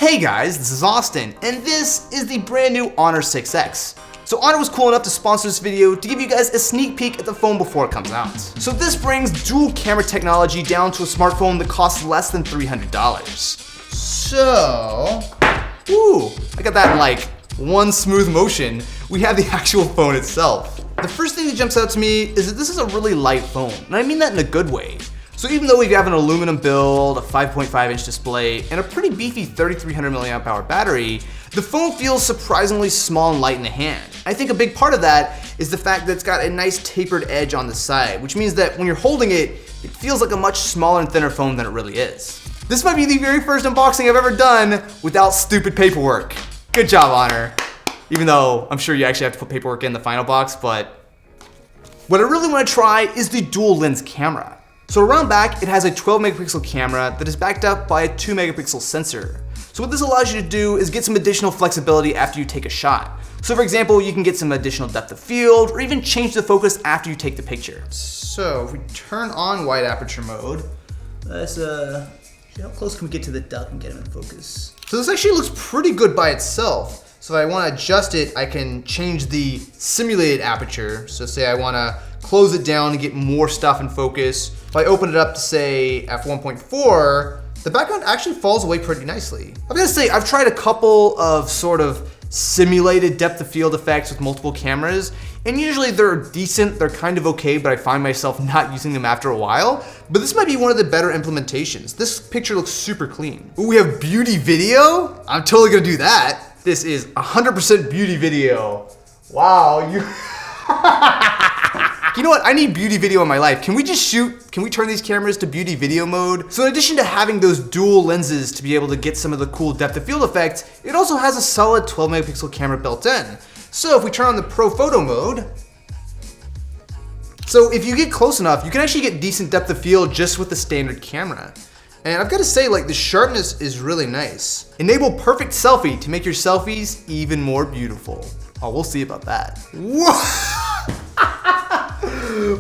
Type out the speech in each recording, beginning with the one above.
Hey guys, this is Austin, and this is the brand new Honor 6X. So Honor was cool enough to sponsor this video to give you guys a sneak peek at the phone before it comes out. So this brings dual camera technology down to a smartphone that costs less than $300. So, I got that in like one smooth motion. We have the actual phone itself. The first thing that jumps out to me is that this is a really light phone, and I mean that in a good way. So even though we have an aluminum build, a 5.5-inch display, and a pretty beefy 3300 mAh battery, the phone feels surprisingly small and light in the hand. I think a big part of that is the fact that it's got a nice tapered edge on the side, which means that when you're holding it, it feels like a much smaller and thinner phone than it really is. This might be the very first unboxing I've ever done without stupid paperwork. Good job, Honor. Even though I'm sure you actually have to put paperwork in the final box, but what I really want to try is the dual lens camera. So around back, it has a 12 megapixel camera that is backed up by a 2 megapixel sensor. So what this allows you to do is get some additional flexibility after you take a shot. So for example, you can get some additional depth of field or even change the focus after you take the picture. So if we turn on wide aperture mode, let's how close can we get to the duck and get him in focus? So this actually looks pretty good by itself. So if I want to adjust it, I can change the simulated aperture. So say I want to close it down and get more stuff in focus. If I open it up to say f1.4, the background actually falls away pretty nicely. I'm gonna say I've tried a couple of sort of simulated depth of field effects with multiple cameras, and usually they're decent, they're kind of okay, but I find myself not using them after a while. But this might be one of the better implementations. This picture looks super clean. Ooh, we have beauty video? I'm totally gonna do that. This is 100% beauty video. Wow, you... You know what, I need beauty video in my life. Can we turn these cameras to beauty video mode? So in addition to having those dual lenses to be able to get some of the cool depth of field effects, it also has a solid 12 megapixel camera built in. So if we turn on the pro photo mode, so if you get close enough, you can actually get decent depth of field just with the standard camera. And I've got to say, like, the sharpness is really nice. Enable perfect selfie to make your selfies even more beautiful. Oh, we'll see about that. Whoa!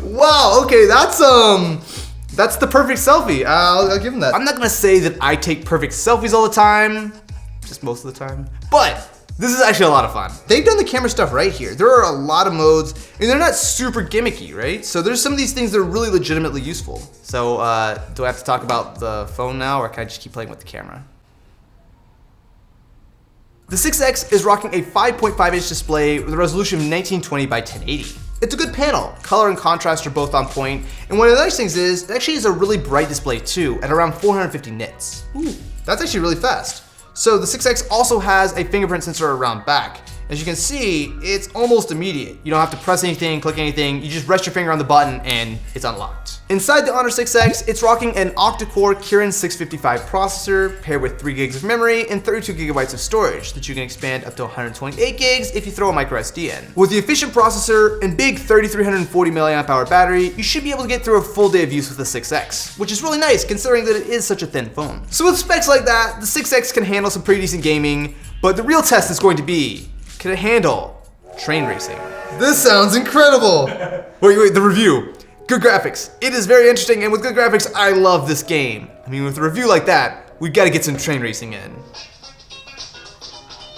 Wow, okay, that's the perfect selfie. I'll give him that. I'm not gonna say that I take perfect selfies all the time, just most of the time, but this is actually a lot of fun. They've done the camera stuff right here. There are a lot of modes, and they're not super gimmicky, right? So there's some of these things that are really legitimately useful. So do I have to talk about the phone now, or can I just keep playing with the camera? The 6X is rocking a 5.5-inch display with a resolution of 1920 by 1080. It's a good panel. Color and contrast are both on point, and one of the nice things is, it actually is a really bright display too, at around 450 nits. Ooh, that's actually really fast. So the 6X also has a fingerprint sensor around back. As you can see, it's almost immediate. You don't have to press anything, click anything, you just rest your finger on the button and it's unlocked. Inside the Honor 6X, it's rocking an octa-core Kirin 655 processor paired with 3 gigs of memory and 32 gigabytes of storage that you can expand up to 128 gigs if you throw a micro SD in. With the efficient processor and big 3340 mAh battery, you should be able to get through a full day of use with the 6X, which is really nice considering that it is such a thin phone. So with specs like that, the 6X can handle some pretty decent gaming, but the real test is going to be, can it handle train racing? This sounds incredible! Wait, the review. Good graphics. It is very interesting, and with good graphics, I love this game. I mean, with a review like that, we've got to get some train racing in.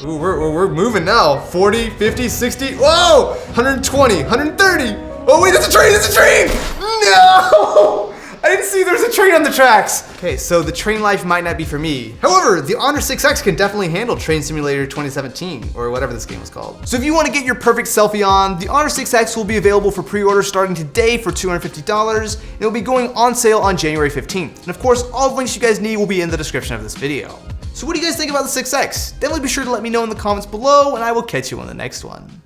Ooh, we're moving now. 40, 50, 60, whoa! 120, 130. Oh wait, it's a train, No! I didn't see there's a train on the tracks. Okay, so the train life might not be for me. However, the Honor 6X can definitely handle Train Simulator 2017, or whatever this game was called. So if you want to get your perfect selfie on, the Honor 6X will be available for pre-order starting today for $250, and it will be going on sale on January 15th. And of course, all the links you guys need will be in the description of this video. So what do you guys think about the 6X? Definitely be sure to let me know in the comments below, and I will catch you on the next one.